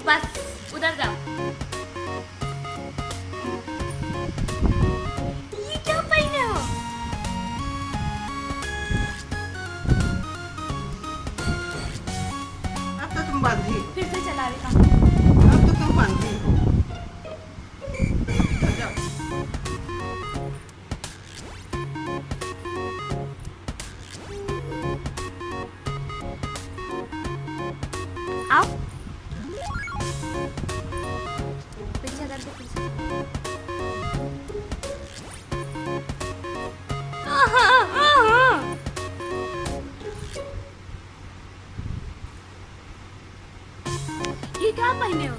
बस उधर जाओ। ये क्या पहने हो? अब तो तुम बांधी हो। फिर से चला रही था। अब तो तुम बांधी हो। जाओ। आओ पीछे करके पीछे। ये क्या पहने हो?